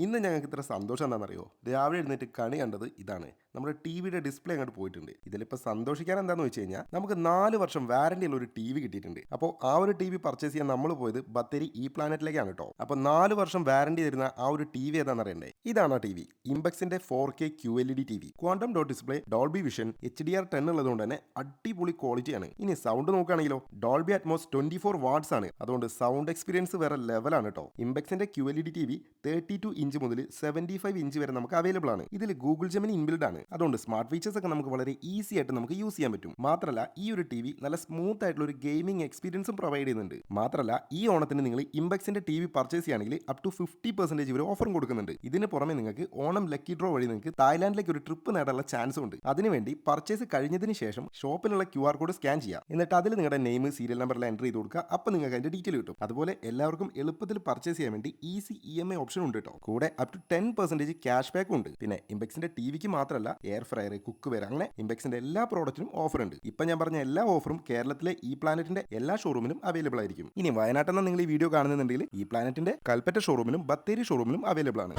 ഇന്ന് ഞങ്ങൾക്ക് ഇത്ര സന്തോഷം എന്താണെന്നറിയോ? രാവിലെ എഴുന്നേറ്റ് കണി കണ്ടത് ഇതാണ്. നമ്മുടെ ടിവിയുടെ ഡിസ്പ്ലേ അങ്ങോട്ട് പോയിട്ടുണ്ട്. ഇതിലിപ്പോൾ സന്തോഷിക്കാൻ എന്താണെന്ന് വെച്ച് കഴിഞ്ഞാൽ നമുക്ക് 4 വർഷം വാറണ്ടി ഉള്ള ഒരു ടി വി കിട്ടിയിട്ടുണ്ട്. അപ്പോൾ ആ ഒരു ടി വി പർച്ചേസ് ചെയ്യാൻ നമ്മൾ പോയത് ബത്തേരി ഇ പ്ലാനറ്റിലേക്കാണ് കേട്ടോ. അപ്പോൾ 4 വർഷം വാറണ്ടി തരുന്ന ആ ഒരു ടി വി ഏതാണെന്ന് അറിയണ്ടേ? ഇതാണ് ആ ടി വി. ഇംബെക്സിന്റെ 4K QLED T V. Quantum dot display, Dolby vision, HDR10 ഉള്ളതുകൊണ്ട് തന്നെ അടിപൊളി ക്വാളിറ്റിയാണ്. ഇനി സൗണ്ട് നോക്കുകയാണെങ്കിലോ ഡോൾബി അറ്റ്മോസ് 24 വാട്ട്സ് ആണ്. അതുകൊണ്ട് സൗണ്ട് എക്സ്പീരിയൻസ് വേറെ ലെവലാണ് കേട്ടോ. ഇംബെക്സിന്റെ QLED ടി വി 32 ഇഞ്ച് മുതൽ 75 ഇഞ്ച് വരെ നമുക്ക് അവൈലബിൾ ആണ്. ഇതിൽ ഗൂഗിൾ ജെമിനി ഇൻബിൽഡ് ആണ്. അതുകൊണ്ട് സ്മാർട്ട് ഫീച്ചേഴ്സ് ഒക്കെ നമുക്ക് വളരെ ഈസി ആയിട്ട് നമുക്ക് യൂസ് ചെയ്യാൻ പറ്റും. മാത്രമല്ല ഈ ഒരു ടി വി നല്ല സ്മൂത്ത് ആയിട്ടുള്ള ഒരു ഗെയിമിംഗ് എക്സ്പീരിയൻസും പ്രൊവൈഡ് ചെയ്യുന്നുണ്ട്. മാത്രമല്ല ഈ ഓണത്തിന് നിങ്ങൾ ഇംബെക്സിന്റെ ടി വി പർച്ചേസ് ചെയ്യുകയാണെങ്കിൽ അപ് ടു 50% ഇവർ ഓഫറും കൊടുക്കുന്നുണ്ട്. ഇതിന് പുറമെ നിങ്ങൾക്ക് ഓണം ലക്കി ഡ്രോ വഴി നിങ്ങൾക്ക് തായ്ലാൻഡിലേക്ക് ഒരു ട്രിപ്പ് നേടാനുള്ള ചാൻസും ഉണ്ട്. അതിനുവേണ്ടി പർച്ചേസ് കഴിഞ്ഞതിന് ശേഷം ഷോപ്പിലുള്ള QR കോഡ് സ്കാൻ ചെയ്യുക. എന്നിട്ട് അതിൽ നിങ്ങളുടെ നെയിം സീരിയൽ നമ്പറിൽ എൻ്റർ ചെയ്ത് കൊടുക്കുക. അപ്പോൾ നിങ്ങൾക്ക് അതിന്റെ ഡീറ്റെയിൽ കിട്ടും. അതുപോലെ എല്ലാവർക്കും എളുപ്പത്തിൽ പർച്ചേസ് ചെയ്യാൻ വേണ്ടി ഈസി EMI ഓപ്ഷൻ ഉണ്ട് കേട്ടോ. കൂടെ അപ് ടു 10% ക്യാഷ് ബാക്കും ഉണ്ട്. പിന്നെ ഇംബെക്സിന്റെ ടിവിക്ക് മാത്രമല്ല എയർ ഫ്രയർ, കുക്ക് വെയർ അങ്ങനെ ഇംബെക്സിന്റെ എല്ലാ പ്രോഡക്റ്റിനും ഓഫർ ഉണ്ട്. ഇപ്പൊ ഞാൻ പറഞ്ഞ എല്ലാ ഓഫറും കേരളത്തിലെ ഇ പ്ലാനറ്റിന്റെ എല്ലാ ഷോറൂമിലും അവൈലബിൾ ആയിരിക്കും. ഇനി വയനാട്ടിൽ നിന്ന് നിങ്ങൾ ഈ വീഡിയോ കാണുന്നുണ്ടെങ്കിൽ ഇ പ്ലാനറ്റിന്റെ കൽപ്പറ്റ ഷോറൂമിലും ബത്തേരി ഷോറൂമിലും അവൈലബിൾ ആണ്.